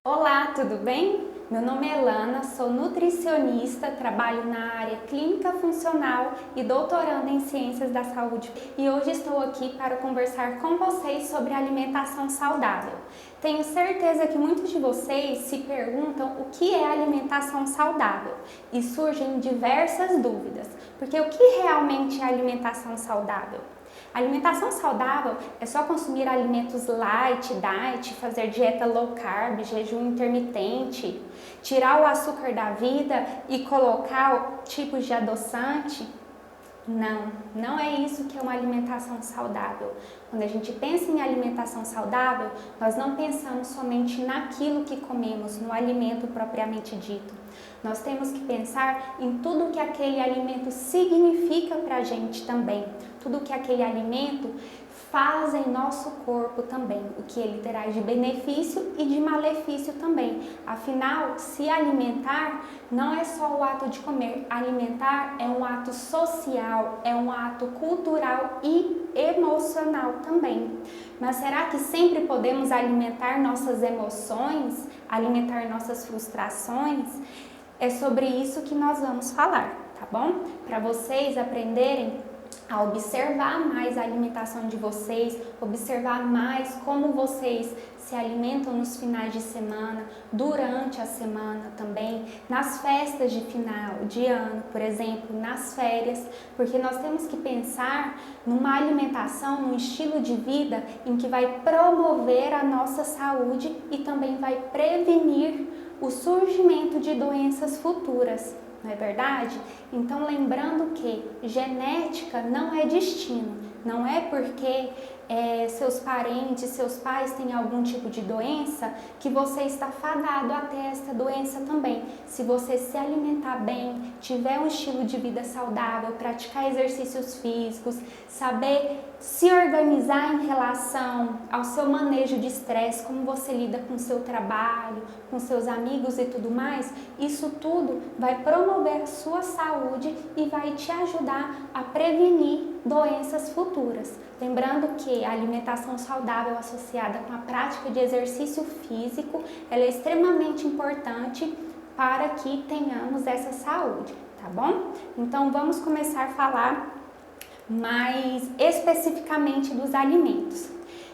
Olá, tudo bem? Meu nome é Elana, sou nutricionista, trabalho na área clínica funcional e doutoranda em ciências da saúde. E hoje estou aqui para conversar com vocês sobre alimentação saudável. Tenho certeza que muitos de vocês se perguntam o que é alimentação saudável e surgem diversas dúvidas, porque o que realmente é alimentação saudável? Alimentação saudável é só consumir alimentos light, diet, fazer dieta low carb, jejum intermitente, tirar o açúcar da vida e colocar tipos de adoçante? Não, não é isso que é uma alimentação saudável. Quando a gente pensa em alimentação saudável, nós não pensamos somente naquilo que comemos, no alimento propriamente dito. Nós temos que pensar em tudo que aquele alimento significa para a gente também, tudo que aquele alimento faz em nosso corpo também, o que ele terá de benefício e de malefício também. Afinal, se alimentar não é só o ato de comer, alimentar é um ato social, é um ato cultural e emocional também. Mas será que sempre podemos alimentar nossas emoções, alimentar nossas frustrações? É sobre isso que nós vamos falar, tá bom? Para vocês aprenderem a observar mais a alimentação de vocês, observar mais como vocês se alimentam nos finais de semana, durante a semana também, nas festas de final de ano, por exemplo, nas férias, porque nós temos que pensar numa alimentação, num estilo de vida em que vai promover a nossa saúde e também vai prevenir o surgimento de doenças futuras. Não é verdade? Então, lembrando que genética não é destino, não é porque seus parentes, seus pais têm algum tipo de doença que você está fadado a ter essa doença também. Se você se alimentar bem, tiver um estilo de vida saudável, praticar exercícios físicos, saber se organizar em relação ao seu manejo de estresse, como você lida com o seu trabalho, com seus amigos e tudo mais, isso tudo vai promover a sua saúde e vai te ajudar a prevenir doenças futuras. Lembrando que a alimentação saudável associada com a prática de exercício físico, ela é extremamente importante para que tenhamos essa saúde, tá bom? Então vamos começar a falar mais especificamente dos alimentos.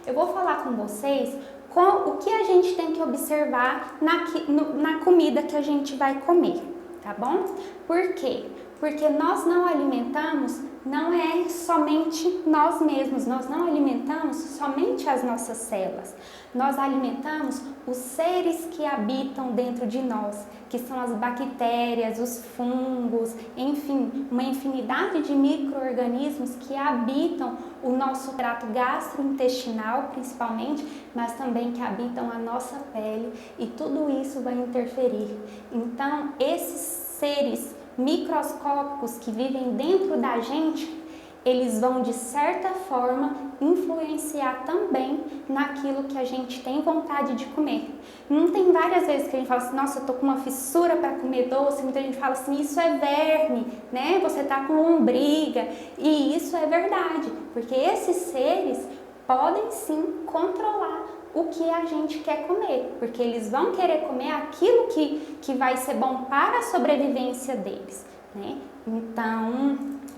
Eu vou falar com vocês o que a gente tem que observar na comida que a gente vai comer, tá bom? Por quê? Porque nós não alimentamos, não é somente nós mesmos, nós não alimentamos somente as nossas células, nós alimentamos os seres que habitam dentro de nós, que são as bactérias, os fungos, enfim, uma infinidade de micro-organismos que habitam o nosso trato gastrointestinal, principalmente, mas também que habitam a nossa pele, e tudo isso vai interferir. Então, esses seres microscópicos que vivem dentro da gente, eles vão de certa forma influenciar também naquilo que a gente tem vontade de comer. Não tem várias vezes que a gente fala assim, nossa, eu tô com uma fissura para comer doce, muita gente fala assim, isso é verme, né? Você tá com lombriga, e isso é verdade, porque esses seres podem sim controlar o que a gente quer comer, porque eles vão querer comer aquilo que vai ser bom para a sobrevivência deles, né? Então,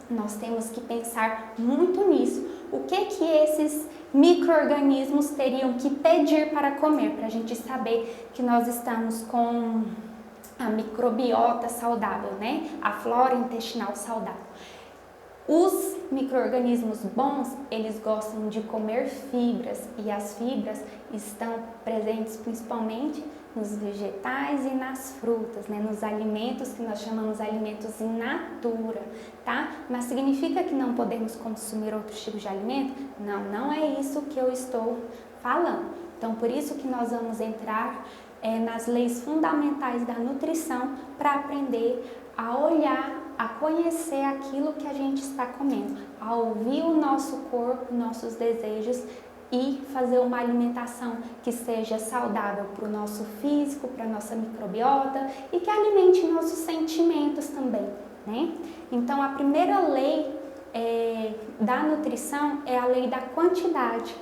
nós temos que pensar muito nisso. O que esses micro-organismos teriam que pedir para comer, para a gente saber que nós estamos com a microbiota saudável, né? A flora intestinal saudável. Os micro-organismos bons, eles gostam de comer fibras, e as fibras estão presentes principalmente nos vegetais e nas frutas, né? Nos alimentos que nós chamamos de alimentos in natura, tá? Mas significa que não podemos consumir outros tipos de alimento? Não, não é isso que eu estou falando. Então, por isso que nós vamos entrar nas leis fundamentais da nutrição para aprender a olhar, a conhecer aquilo que a gente está comendo, a ouvir o nosso corpo, nossos desejos e fazer uma alimentação que seja saudável para o nosso físico, para a nossa microbiota e que alimente nossos sentimentos também, né? Então, a primeira lei da nutrição é a lei da quantidade,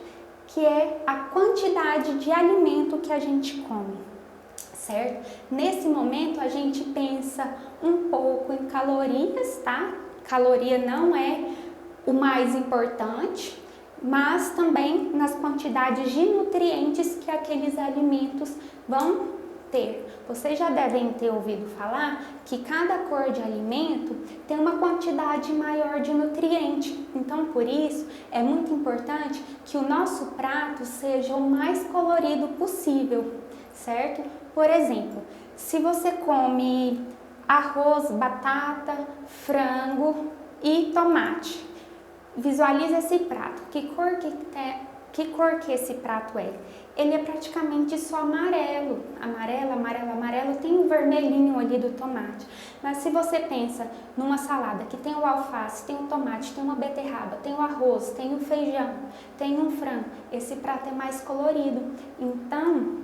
que é a quantidade de alimento que a gente come, certo? Nesse momento, a gente pensa um pouco em calorias, tá? Caloria não é o mais importante, mas também nas quantidades de nutrientes que aqueles alimentos vão ter. Vocês já devem ter ouvido falar que cada cor de alimento tem uma quantidade maior de nutriente. Então, por isso, é muito importante que o nosso prato seja o mais colorido possível, certo? Por exemplo, se você come arroz, batata, frango e tomate, visualize esse prato. Que cor que esse prato é? Ele é praticamente só amarelo. Amarelo, tem um vermelhinho ali do tomate. Mas se você pensa numa salada que tem o alface, tem o tomate, tem uma beterraba, tem o arroz, tem o feijão, tem um frango, esse prato é mais colorido. Então,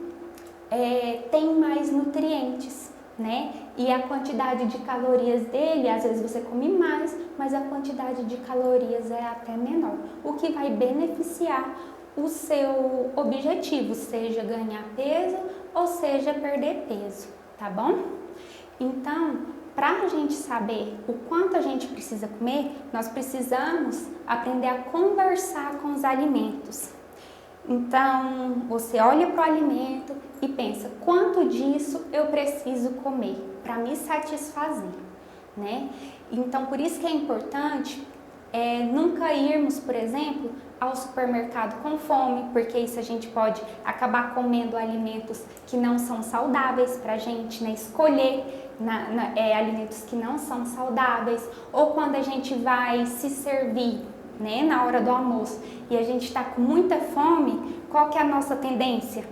tem mais nutrientes, né? E a quantidade de calorias dele, às vezes você come mais, mas a quantidade de calorias é até menor, o que vai beneficiar o seu objetivo, seja ganhar peso ou seja perder peso, tá bom? Então, para a gente saber o quanto a gente precisa comer, nós precisamos aprender a conversar com os alimentos. Então, você olha para o alimento e pensa, quanto disso eu preciso comer para me satisfazer, né? Então, por isso que é importante nunca irmos, por exemplo, ao supermercado com fome, porque isso a gente pode acabar comendo alimentos que não são saudáveis para a gente, né? Escolher alimentos que não são saudáveis, ou quando a gente vai se servir, né, na hora do almoço e a gente está com muita fome, qual que é a nossa tendência?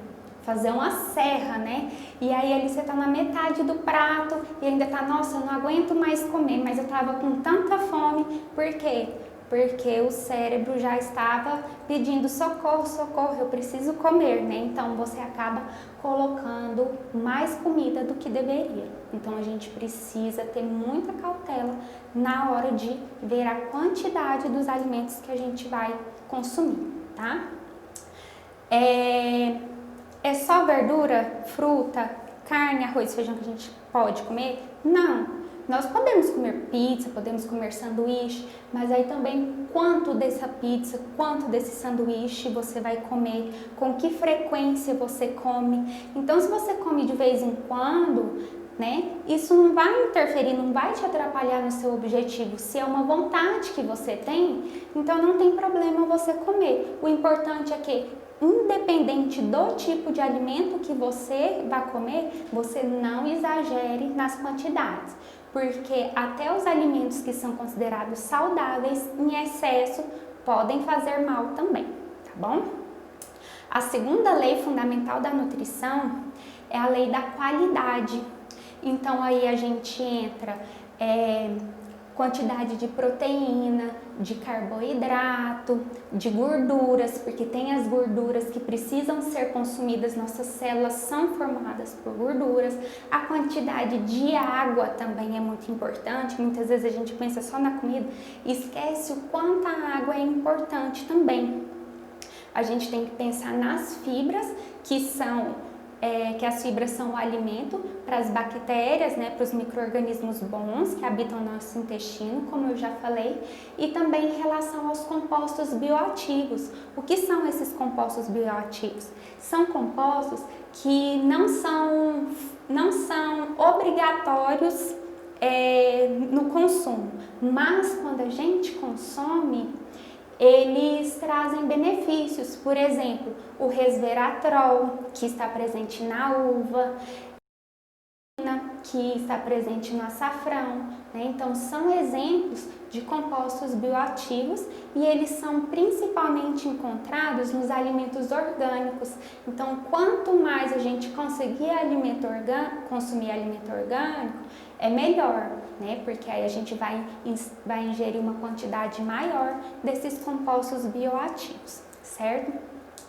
Fazer uma serra, né? E aí ali você tá na metade do prato e ainda tá, nossa, eu não aguento mais comer, mas eu tava com tanta fome. Por quê? Porque o cérebro já estava pedindo socorro, socorro, eu preciso comer, né? Então você acaba colocando mais comida do que deveria. Então a gente precisa ter muita cautela na hora de ver a quantidade dos alimentos que a gente vai consumir, tá? É só verdura, fruta, carne, arroz, feijão que a gente pode comer? Não. Nós podemos comer pizza, podemos comer sanduíche, mas aí também quanto dessa pizza, quanto desse sanduíche você vai comer, com que frequência você come. Então, se você come de vez em quando, né, isso não vai interferir, não vai te atrapalhar no seu objetivo. Se é uma vontade que você tem, então não tem problema você comer. O importante é que, independente do tipo de alimento que você vai comer, você não exagere nas quantidades, porque até os alimentos que são considerados saudáveis em excesso podem fazer mal também, tá bom? A segunda lei fundamental da nutrição é a lei da qualidade. Então aí a gente entra quantidade de proteína, de carboidrato, de gorduras, porque tem as gorduras que precisam ser consumidas, nossas células são formadas por gorduras. A quantidade de água também é muito importante, muitas vezes a gente pensa só na comida e esquece o quanto a água é importante também. A gente tem que pensar nas fibras, que as fibras são o alimento para as bactérias, né, para os micro-organismos bons que habitam o nosso intestino, como eu já falei, e também em relação aos compostos bioativos. O que são esses compostos bioativos? São compostos que não são obrigatórios no consumo, mas quando a gente consome, eles trazem benefícios. Por exemplo, o resveratrol, que está presente na uva, que está presente no açafrão, né? Então são exemplos de compostos bioativos e eles são principalmente encontrados nos alimentos orgânicos. Então quanto mais a gente conseguir consumir alimento orgânico, é melhor, né? Porque aí a gente vai ingerir uma quantidade maior desses compostos bioativos, certo?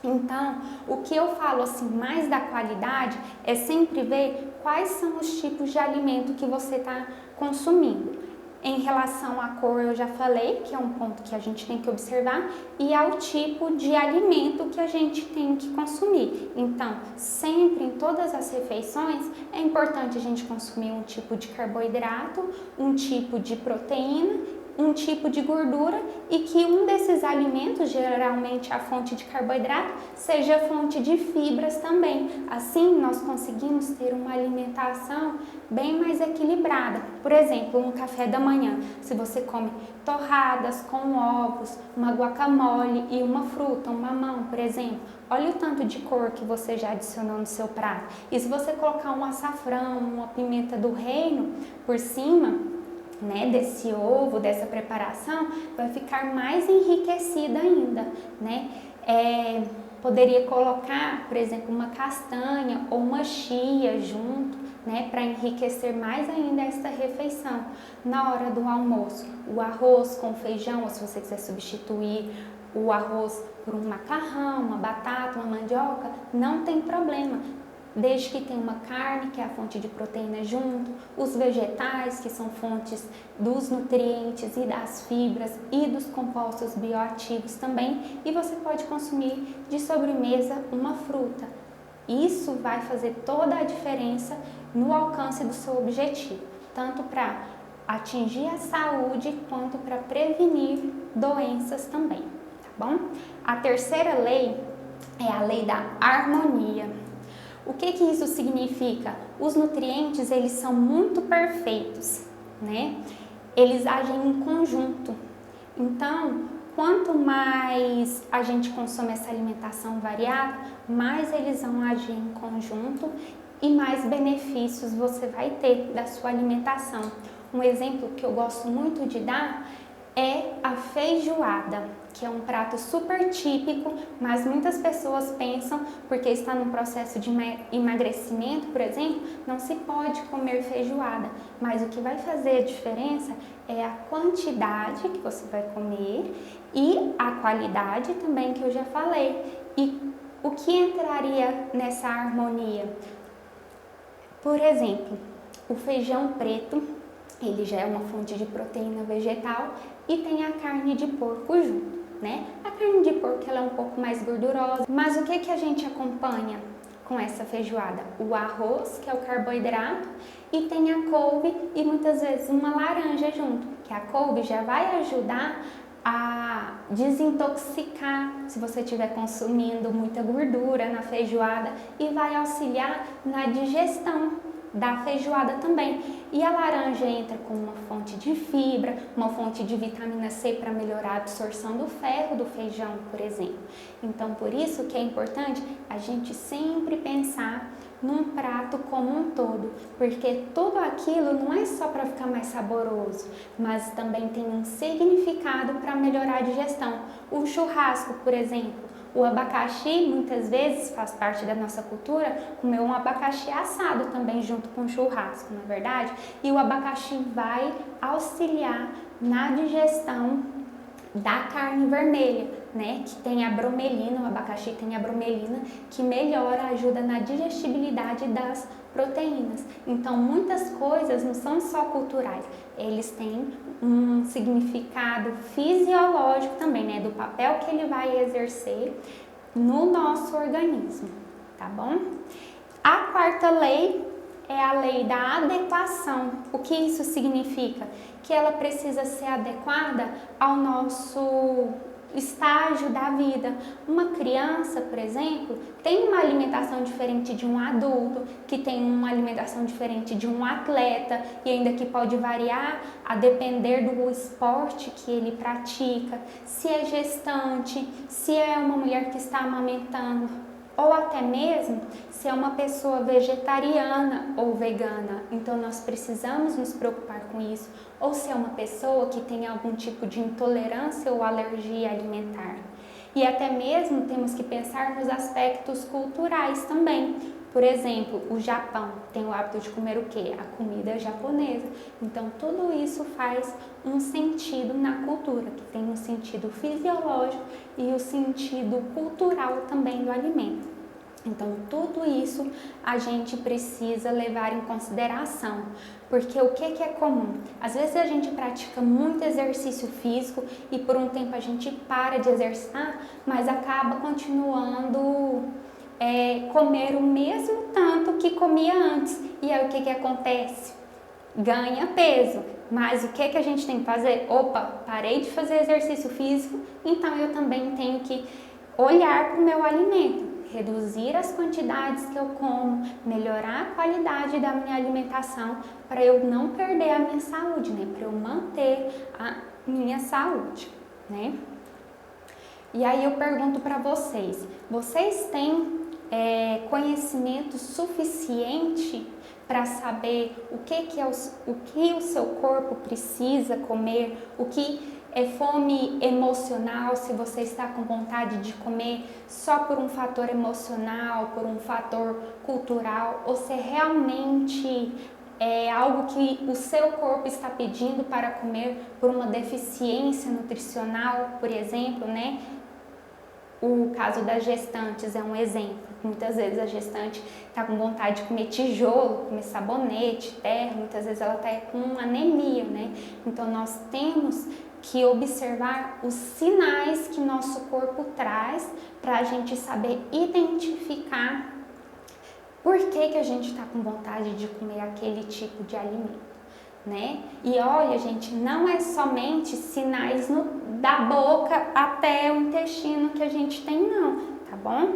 Então, o que eu falo assim mais da qualidade é sempre ver quais são os tipos de alimento que você está consumindo. Em relação à cor, eu já falei que é um ponto que a gente tem que observar, e ao tipo de alimento que a gente tem que consumir. Então, sempre em todas as refeições é importante a gente consumir um tipo de carboidrato, um tipo de proteína, um tipo de gordura, e que um desses alimentos, geralmente a fonte de carboidrato, seja fonte de fibras também. Assim, nós conseguimos ter uma alimentação bem mais equilibrada. Por exemplo, no café da manhã, se você come torradas com ovos, uma guacamole e uma fruta, um mamão, por exemplo, olha o tanto de cor que você já adicionou no seu prato. E se você colocar um açafrão, uma pimenta do reino por cima, né, desse ovo, dessa preparação, vai ficar mais enriquecida ainda, né? Poderia colocar, por exemplo, uma castanha ou uma chia junto, né, para enriquecer mais ainda esta refeição. Na hora do almoço, o arroz com feijão, ou se você quiser substituir o arroz por um macarrão, uma batata, uma mandioca, não tem problema, desde que tenha uma carne, que é a fonte de proteína junto, os vegetais, que são fontes dos nutrientes e das fibras e dos compostos bioativos também, e você pode consumir de sobremesa uma fruta. Isso vai fazer toda a diferença no alcance do seu objetivo, tanto para atingir a saúde quanto para prevenir doenças também, tá bom? A terceira lei é a lei da harmonia. O que isso significa? Os nutrientes, eles são muito perfeitos, né? Eles agem em conjunto. Então, quanto mais a gente consome essa alimentação variada, mais eles vão agir em conjunto e mais benefícios você vai ter da sua alimentação. Um exemplo que eu gosto muito de dar é a feijoada, que é um prato super típico, mas muitas pessoas pensam, porque está no processo de emagrecimento, por exemplo, não se pode comer feijoada. Mas o que vai fazer a diferença é a quantidade que você vai comer e a qualidade também, que eu já falei. E o que entraria nessa harmonia? Por exemplo, o feijão preto, ele já é uma fonte de proteína vegetal, e tem a carne de porco junto, né? A carne de porco, ela é um pouco mais gordurosa, mas o que a gente acompanha com essa feijoada? O arroz, que é o carboidrato, e tem a couve e muitas vezes uma laranja junto, que a couve já vai ajudar a desintoxicar se você estiver consumindo muita gordura na feijoada, e vai auxiliar na digestão da feijoada também. E a laranja entra como uma fonte de fibra, uma fonte de vitamina C para melhorar a absorção do ferro do feijão, por exemplo. Então, por isso que é importante a gente sempre pensar num prato como um todo, porque tudo aquilo não é só para ficar mais saboroso, mas também tem um significado para melhorar a digestão. O churrasco, por exemplo, o abacaxi, muitas vezes faz parte da nossa cultura, comer um abacaxi assado também junto com churrasco, não é verdade? E o abacaxi vai auxiliar na digestão da carne vermelha, né? Que tem a bromelina, o abacaxi tem a bromelina, que melhora, ajuda na digestibilidade das proteínas. Então, muitas coisas não são só culturais, eles têm um significado fisiológico também, né? Do papel que ele vai exercer no nosso organismo, tá bom? A quarta lei é a lei da adequação. O que isso significa? Que ela precisa ser adequada ao nosso estágio da vida. Uma criança, por exemplo, tem uma alimentação diferente de um adulto, que tem uma alimentação diferente de um atleta, e ainda que pode variar a depender do esporte que ele pratica, se é gestante, se é uma mulher que está amamentando, ou até mesmo se é uma pessoa vegetariana ou vegana. Então nós precisamos nos preocupar com isso, ou se é uma pessoa que tem algum tipo de intolerância ou alergia alimentar. E até mesmo temos que pensar nos aspectos culturais também, Por exemplo, o Japão tem o hábito de comer o quê? A comida japonesa. Então, tudo isso faz um sentido na cultura, que tem um sentido fisiológico e o sentido cultural também do alimento. Então, tudo isso a gente precisa levar em consideração, porque o que é comum? Às vezes a gente pratica muito exercício físico e por um tempo a gente para de exercitar, mas acaba continuando comer o mesmo tanto que comia antes. E aí o que acontece? Ganha peso. Mas o que a gente tem que fazer? Opa, parei de fazer exercício físico, então eu também tenho que olhar para o meu alimento, reduzir as quantidades que eu como, melhorar a qualidade da minha alimentação para eu não perder a minha saúde, né? Para eu manter a minha saúde, né? E aí eu pergunto para vocês, vocês têm conhecimento suficiente para saber o que o seu corpo precisa comer, o que é fome emocional, se você está com vontade de comer só por um fator emocional, por um fator cultural, ou se realmente é algo que o seu corpo está pedindo para comer por uma deficiência nutricional, por exemplo, né? O caso das gestantes é um exemplo. Muitas vezes a gestante está com vontade de comer tijolo, comer sabonete, terra, muitas vezes ela está com anemia, né? Então nós temos que observar os sinais que nosso corpo traz para a gente saber identificar por que a gente está com vontade de comer aquele tipo de alimento, né? E olha, gente, não é somente sinais da boca até o intestino que a gente tem, não, tá bom?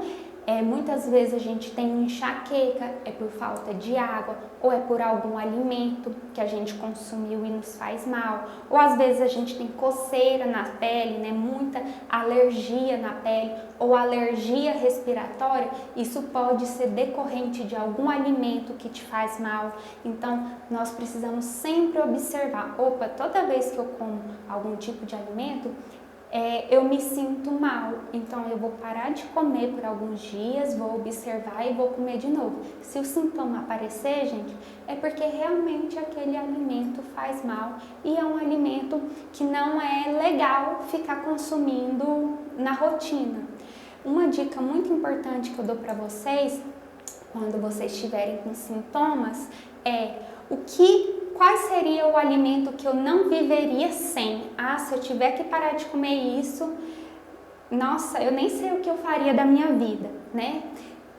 Muitas vezes a gente tem enxaqueca, é por falta de água, ou é por algum alimento que a gente consumiu e nos faz mal, ou às vezes a gente tem coceira na pele, né? Muita alergia na pele, ou alergia respiratória, isso pode ser decorrente de algum alimento que te faz mal. Então, nós precisamos sempre observar, opa, toda vez que eu como algum tipo de alimento, eu me sinto mal, então eu vou parar de comer por alguns dias, vou observar e vou comer de novo. Se o sintoma aparecer, gente, é porque realmente aquele alimento faz mal e é um alimento que não é legal ficar consumindo na rotina. Uma dica muito importante que eu dou para vocês, quando vocês estiverem com sintomas, qual seria o alimento que eu não viveria sem? Ah, se eu tiver que parar de comer isso, nossa, eu nem sei o que eu faria da minha vida, né?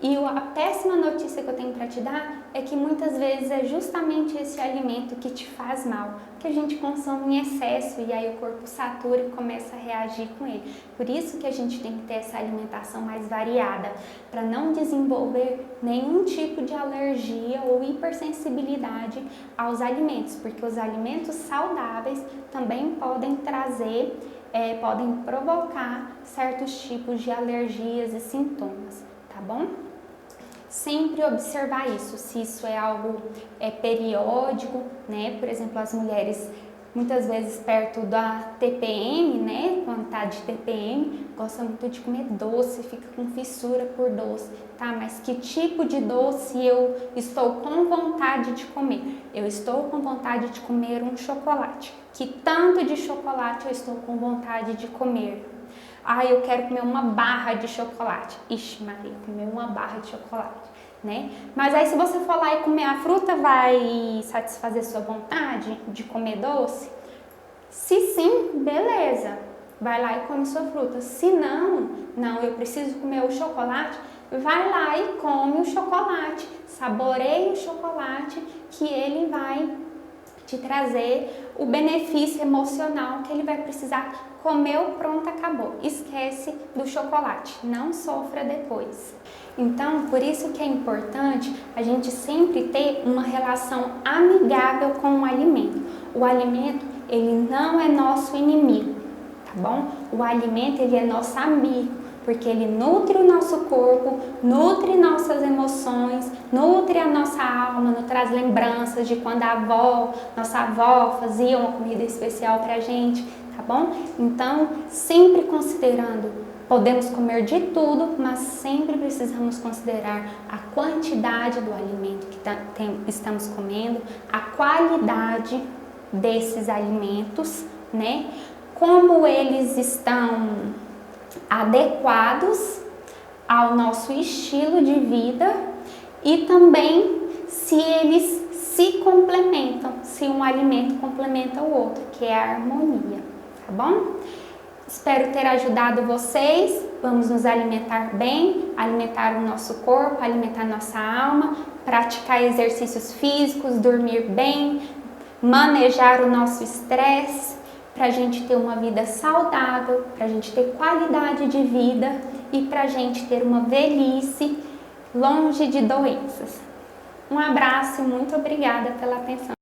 E a péssima notícia que eu tenho para te dar é que muitas vezes é justamente esse alimento que te faz mal, que a gente consome em excesso e aí o corpo satura e começa a reagir com ele. Por isso que a gente tem que ter essa alimentação mais variada, para não desenvolver nenhum tipo de alergia ou hipersensibilidade aos alimentos, porque os alimentos saudáveis também podem podem provocar certos tipos de alergias e sintomas, tá bom? Sempre observar isso, se isso é algo periódico, né? Por exemplo, as mulheres muitas vezes perto da TPM, né? Quando tá de TPM, gosta muito de comer doce, fica com fissura por doce, tá? Mas que tipo de doce eu estou com vontade de comer? Eu estou com vontade de comer um chocolate. Que tanto de chocolate eu estou com vontade de comer? Ah, eu quero comer uma barra de chocolate. Ixi, Maria, comer uma barra de chocolate, né? Mas aí se você for lá e comer a fruta, vai satisfazer sua vontade de comer doce? Se sim, beleza. Vai lá e come sua fruta. Se não, eu preciso comer o chocolate, vai lá e come o chocolate. Saboreie o chocolate, que ele vai te trazer o benefício emocional que ele vai precisar. Comeu, pronto, acabou. Esquece do chocolate, não sofra depois. Então, por isso que é importante a gente sempre ter uma relação amigável com o alimento. O alimento, ele não é nosso inimigo, tá bom? O alimento, ele é nosso amigo, porque ele nutre o nosso corpo, nutre nossas emoções, nutre a nossa alma, nos traz lembranças de quando nossa avó fazia uma comida especial pra gente, tá bom? Então, sempre considerando Podemos comer de tudo, mas sempre precisamos considerar a quantidade do alimento que estamos comendo, a qualidade desses alimentos, né? Como eles estão adequados ao nosso estilo de vida e também se eles se complementam, se um alimento complementa o outro, que é a harmonia, tá bom? Espero ter ajudado vocês. Vamos nos alimentar bem, alimentar o nosso corpo, alimentar nossa alma, praticar exercícios físicos, dormir bem, manejar o nosso estresse, para a gente ter uma vida saudável, para a gente ter qualidade de vida e para a gente ter uma velhice longe de doenças. Um abraço e muito obrigada pela atenção.